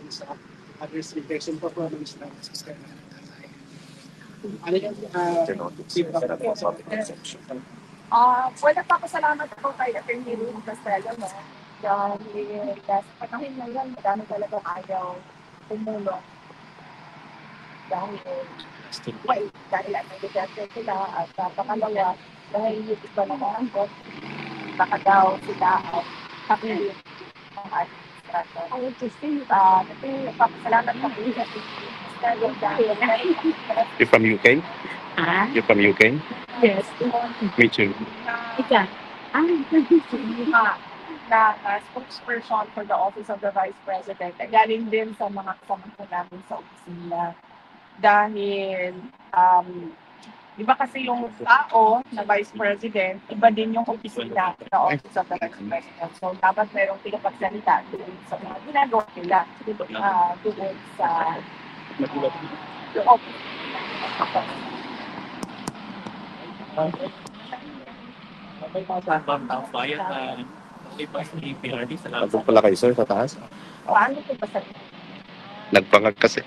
sa other speakers yung performance ng sistema ng tatay. Ano yung feedback na po sa section? Wala pa ako salamat ako kay Atty. Ruth Castelo, no? Dahil sa panahon ngayon, madami talaga ayaw tumulong. Dahil, dahil ang negosasyon sila at pangalawa, dahil yung iba na maanggot, baka daw sila ay kapilin ng administrator. Papasalamat ako sa Castelo dahil You're from UK? You're from UK? yes, Me too. Ika. Na spokesperson for the Office of the Vice President. Galing din sa mga kasama ko namin sa opisina. Dahil, di ba kasi yung tao na Vice President, iba din yung opisina na Office of the Vice President. So, dapat merong pinapagsalita doon sa mga ginagawa nila doon sa office. May mga taong bayan na iba sa PRD sa lahat. Nandun pala kayo, sir, sa taas? Paano ito ba sa Nagpangag kasi.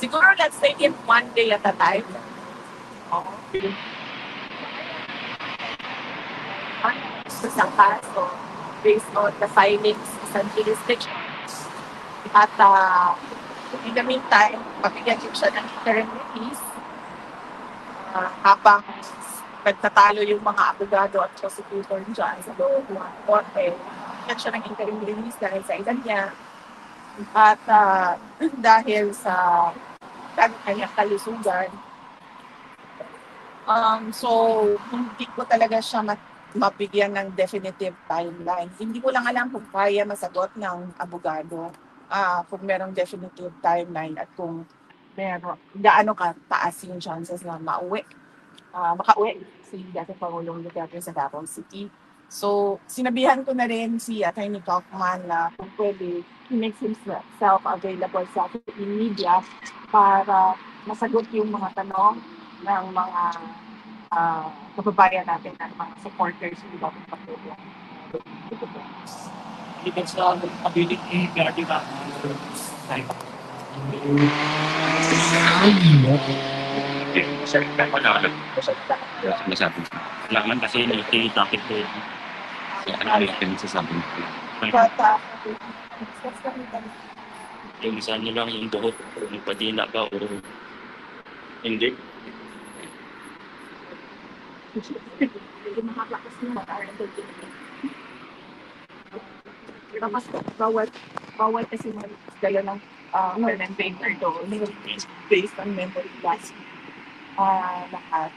siguro let's take it one day at a time. Sa kaso, based on the findings sa jurisdiction. At in the meantime, pabigyan ko siya ng interim release habang nagtatalo yung mga abogado at prosecutor dyan sa loob ng korte. Pabigyan siya ng interim release dahil sa edad niya at dahil sa kanyang kalusugan. So, hindi ko talaga siya mabigyan ng definitive timeline. Hindi ko lang alam kung kaya masagot ng abogado kung merong definitive timeline at kung gaano kataas yung chances na makauwi si dating Pangulong Duterte sa Davao City. So, sinabihan ko na rin si Atty. Kaufman na kung pwede, he makes himself available sa media para masagot yung mga tanong ng mga kababayan natin at mga supporters ng dating Pangulong. Even sa ability ni PRD ba? Kailangan kasi nagkikita ko. Ano yung sasabi mo? Yung isa nyo lang yung buhok, yung padina ba o hindi? Tapos bawat kasi magdala ng pen and paper doon based on memory class lahat.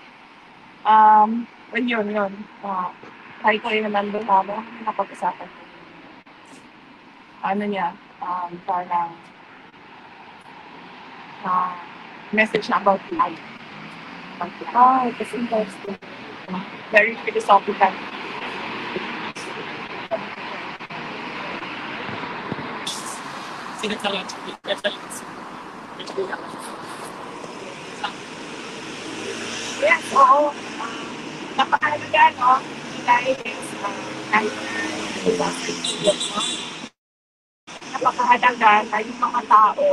Well, yun. Try ko rin naman doon napag-usapan ko. Ano niya, parang message na about life. Kasi interesting. Very philosophical. Yes, oo. Napakahalaga, no? Dahil napakahalaga na yung mga tao,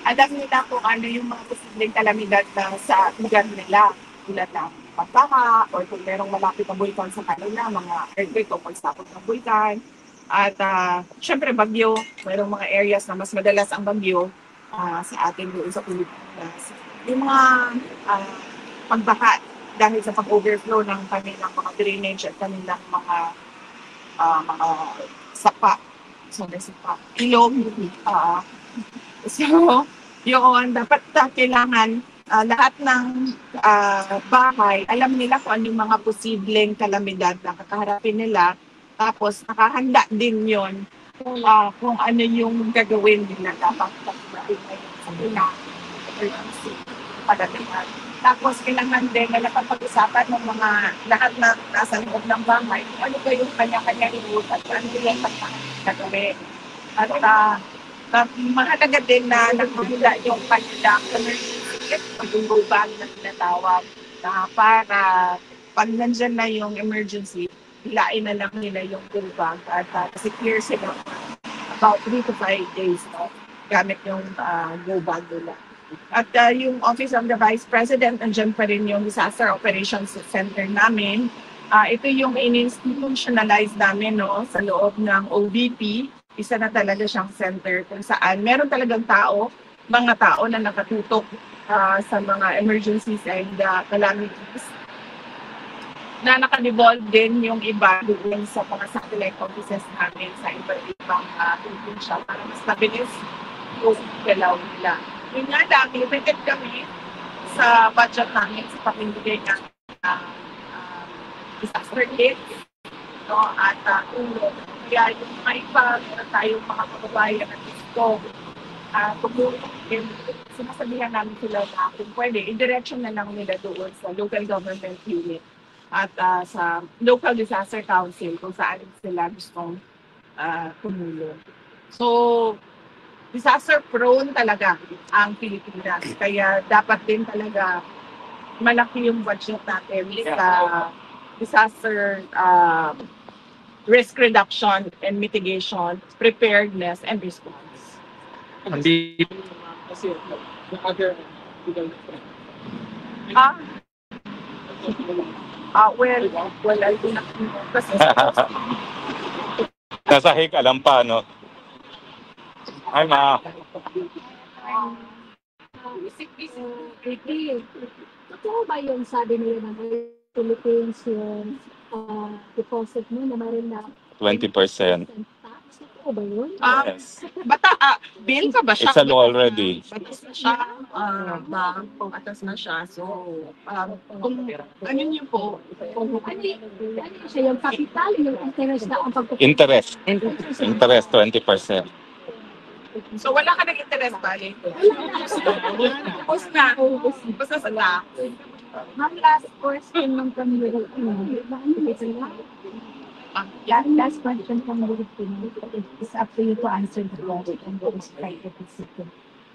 alam nila kung ano yung mga posibleng kalamidad na sa lugar nila. Tulad ng pagbaha, or kung merong malapit na bulkan sa kanila, mga earthquake o pagsapot ng bulkan. At syempre bagyo, mayroong mga areas na mas madalas ang bagyo sa atin doon sa Pilipinas. Yung mga pagbaha dahil sa pag-overflow ng kanilang mga drainage at kanilang mga sapa. Ilog. So, yun, dapat kailangan lahat ng bahay, alam nila kung ano yung mga posibleng kalamidad na kakaharapin nila. Tapos, nakahanda din yun kung ano yung gagawin nila dapat pagdating ngayon sa emergency padatingan. Tapos, kailangan din na napapag-usapan ng mga lahat na nasa loob ng bahay kung ano ba yung kanya-kanya inuot at ano yung gagawin. At mahalaga din na nagpapula yung kanilang emergency pag-umbang na tinatawag na para pag nandyan na yung emergency, hilain na lang nila yung bill bag at secure sila about 3 to 5 days gamit yung go bag nila. At yung Office of the Vice President, nandiyan pa rin yung Disaster Operations Center namin. Ito yung in-institutionalize namin sa loob ng OVP. Isa na talaga siyang center kung saan meron talagang mga tao na nakatutok sa mga emergencies and calamities na naka-devolve din yung iba doon sa mga satellite offices namin sa iba't ibang probinsya para mas mabilis yung galaw nila. Yun nga lang, limited kami sa budget namin sa pamimigay ng disaster kit at tulong. Kaya yung mga iba, meron tayong mga kababayan at gusto tumulong. Sinasabihan namin sila na kung pwede, i-direction na lang nila doon sa local government unit at sa local disaster council kung saan sila gustong tumulong. So, disaster prone talaga ang Pilipinas. Kaya dapat din talaga malaki yung budget natin sa disaster risk reduction and mitigation, preparedness, and response. Hindi. Kasi the other legal Well, I do not know. Kasi Nasa hik, alam pa, no? Ay, ma. Totoo ba yung sabi nila na may Philippines yung deposit mo na mayroon na 20%. tax? Totoo ba yun? Yes. bill ka ba siya? It's a law already. Batas na siya. Atas na siya. So, kung ano niyo po, Ano siya, yung capital, yung interest na ang Interest. Interest, 20%. so wala ka nag-interest bali. Tapos na. Basta sa Ma'am, last question ng community. Last question from the community. It's up to you to answer the question.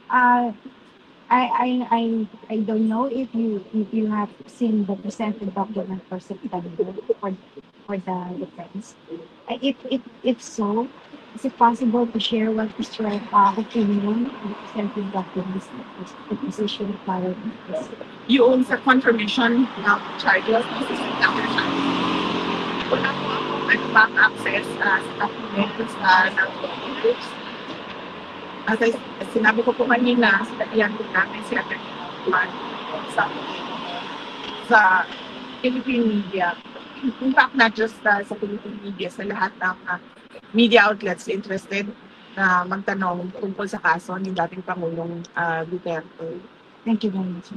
I don't know if you have seen the presented document for September for the defense. If so, is it possible to share what is your opinion on the presented documents, the position of our defense? yung sa confirmation ng charges wala po ako bang access sa documents ng documents. As I sinabi ko po kanina, sinabihan ko namin si Atty. sa Philippine media. In fact, not just sa Philippine media, sa lahat ng media outlets interested na magtanong tungkol sa kaso ni dating Pangulong Duterte. Thank you very much.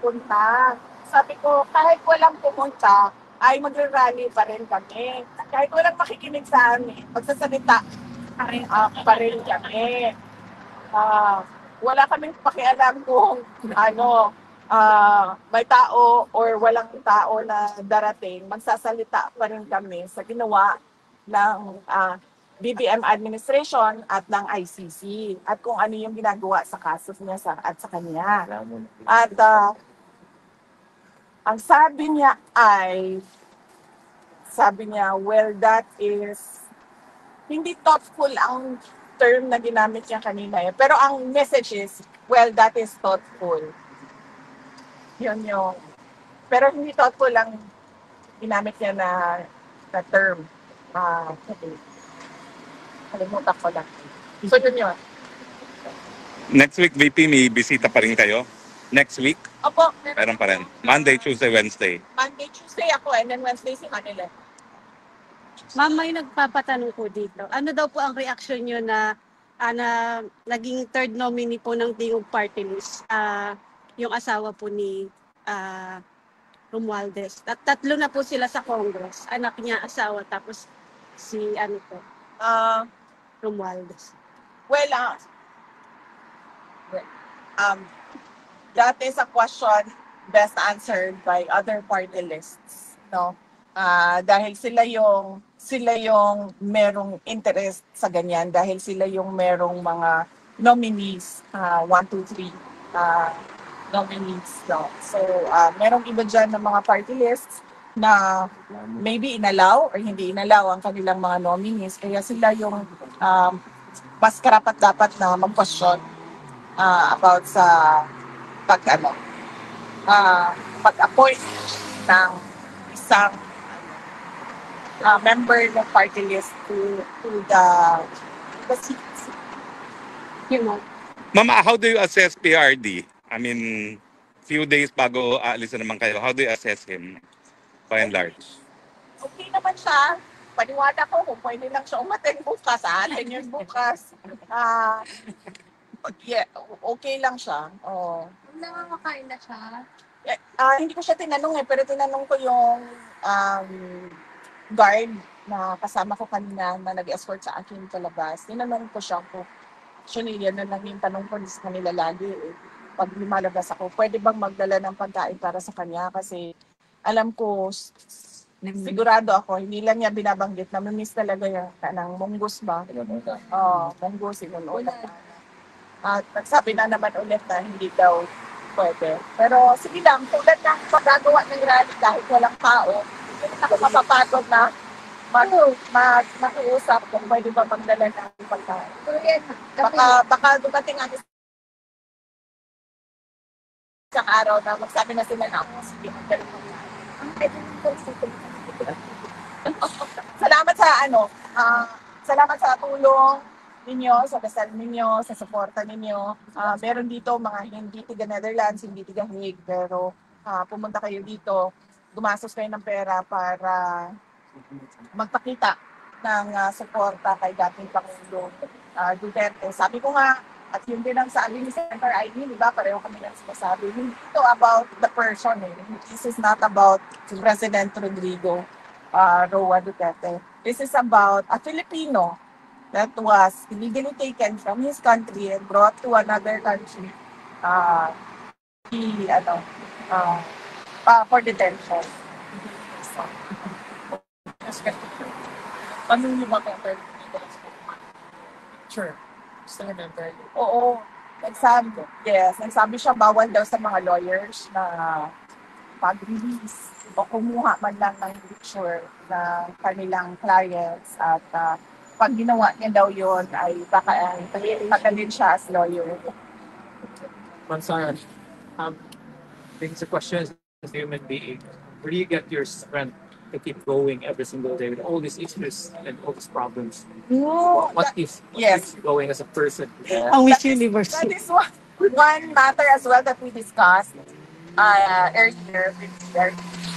Punta. Sabi ko, kahit walang pumunta, ay magre-rally pa rin kami. Kahit walang makikinig sa amin, magsasalita pa rin kami. Wala kaming pakialam kung may tao or walang tao na darating, magsasalita pa rin kami sa ginawa ng BBM administration at ng ICC at kung ano yung ginagawa sa kaso niya at sa kanya. At ang sabi niya, well, that is, hindi thoughtful ang term na ginamit niya kanina. Pero ang message is, well, that is thoughtful. Yun yung, pero hindi thoughtful ang ginamit niya na term. Kalimutan ko lang. So yun. Next week, VP, may bisita pa rin kayo? Next week? Opo. Meron pa rin. Monday, Tuesday, Wednesday. Monday, Tuesday ako and then Wednesday si Manila. Ma'am, may nagpapatanong po dito. Ano daw po ang reaksyon nyo na naging third nominee po ng Tingog Party List, yung asawa po ni Romualdez. At tatlo na po sila sa Congress. Anak niya, asawa, tapos si Romualdez. That is a question best answered by other party lists, no? Dahil sila yung merong interest sa ganyan, dahil sila yung merong mga nominees, 1, 2, 3 nominees, no? So, merong iba dyan ng mga party lists na maybe inalaw or hindi inalaw ang kanilang mga nominees. Kaya sila yung mas karapat dapat na mag-question about sa pag pag-appoint ng isang member ng party list to the seats. You know. Ma'am, how do you assess PRD? I mean, few days bago aalis na naman kayo, how do you assess him by and large? Okay naman siya. Paniwala ko kung pwede lang siya umattend bukas, atin yun bukas. Yeah, okay lang siya. Oh. Nakakakain na siya. Hindi ko siya tinanong pero tinanong ko yung guard na kasama ko kanina na nag-escort sa akin palabas. Tinanong ko siya kung actually yan na lang yung tanong ko sa kanila lagi pag lumalabas ako, pwede bang magdala ng pagkain para sa kanya kasi alam ko sigurado ako, hindi lang niya binabanggit na miss talaga yung kanang munggus ba? Munggus, inunola. At nagsabi na naman ulit na hindi daw pwede. Pero sige lang, tulad ng paggagawa ng rally kahit walang tao, ako mapapagod na mag-uusap kung pwede ba magdala ng pagkain. Baka dumating ang isang araw na magsabi na sila na ako, sige, magdala ng salamat sa tulong ninyo, sa dasal ninyo, sa suporta ninyo. Meron dito mga hindi tiga Netherlands, hindi tiga Hague, pero pumunta kayo dito, gumastos kayo ng pera para magpakita ng suporta kay dating Pangulong Duterte. Sabi ko nga, at yun din ang sabi ni Senator Aimee, di ba? Pareho kami lang sinasabi. Hindi ito about the person. This is not about President Rodrigo Roa Duterte. This is about a Filipino that was illegally taken from his country and brought to another country for detention. Ano yung mga Sure. Oo. Nagsabi siya bawal daw sa mga lawyers na pag-release o kumuha man lang ng picture na kanilang clients at pag ginawa niya daw yun ay baka din siya as lawyer. Mansaran, things a question as a human being. Where do you get your strength to keep going every single day with all these issues and all these problems? What keeps going as a person? Miss Universe. That is one matter as well that we discussed earlier,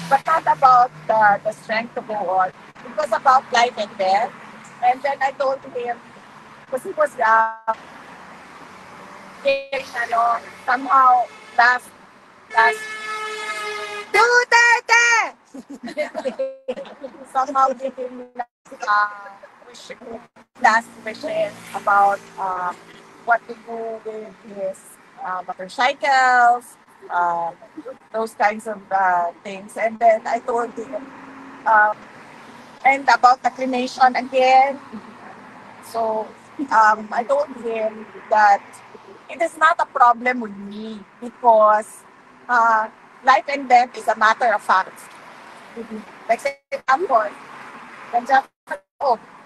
but not about the strength to go on. It was about life and death. And then I told him, because he was somehow last somehow giving last wishes about what to do with his motorcycles, those kinds of things. And then I told him, and about the cremation again. So I told him that it is not a problem with me because life and death is a matter of fact. Like say, example, nandiyan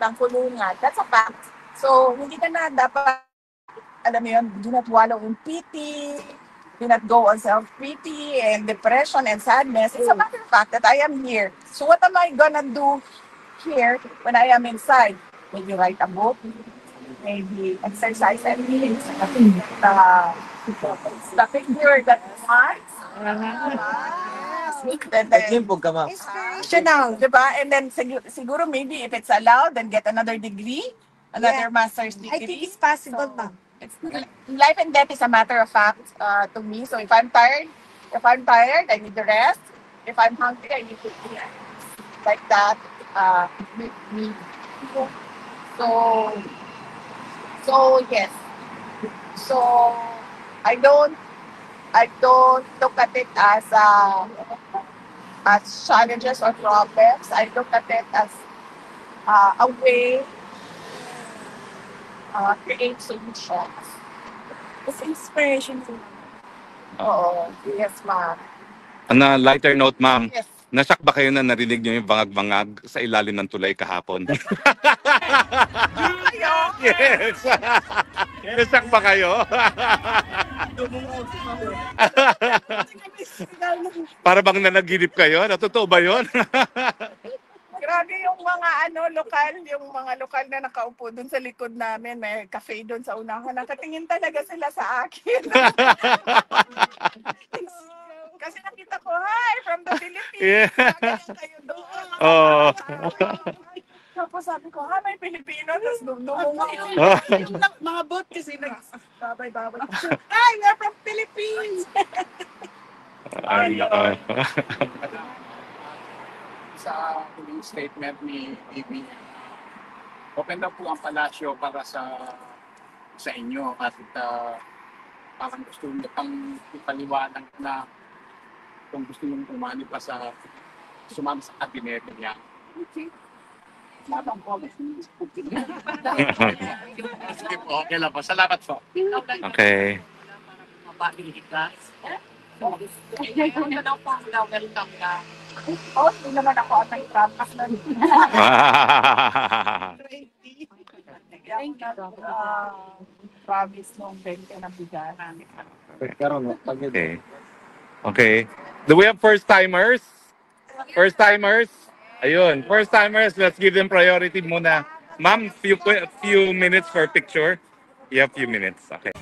ng kulungan, that's a fact. So hindi ka na dapat, alam mo yun, do not wallow in pity, do not go on self-pity and depression and sadness. It's a matter of fact that I am here. So what am I gonna do here when I am inside? Maybe write a book, maybe exercise and read the figure that you want. Inspirational. Diba? And then siguro maybe if it's allowed, then get another degree, another master's degree. I think it's possible, ma'am. Life and death is a matter of fact to me. So if I'm tired, I need to rest. If I'm hungry, I need to eat. Like that. Me. So yes. So I don't look at it as challenges or problems. I look at it as a way create solutions. It's inspiration to me. Oh, yes, ma'am. On a lighter note, ma'am, Yes. Nasyak ba kayo na narinig niyo yung bangag-bangag sa ilalim ng tulay kahapon? Kayo? Yes! Nasyak ba kayo? Para bang nanaginip kayo? Totoo ba yun? Grabe yung mga lokal na nakaupo dun sa likod namin. May cafe dun sa unahan. Nakatingin talaga sila sa akin. Kasi nakita ko, hi, from the Philippines. Yeah. Ganyan kayo doon. Oh. Tapos sabi ko, ha, may Pilipino. Tapos dumungo yung mga bot kasi nagbabay-babay. Hi, we're from Philippines. Sa huling statement ni BB, open na po ang palasyo para sa inyo at parang gusto nyo pang ipaliwanag na kung gusto nyo umani pa sa sumama sa kabinete niya. Sige po, okay lang po. Salamat po. Okay. Welcome ka. Oh, hindi naman ako at may trapas na promise nung 20 na bigaran. Okay. Okay. Do we have first-timers? First-timers? Ayun. First-timers, let's give them priority muna. Ma'am, few minutes for picture. You have few minutes. Okay.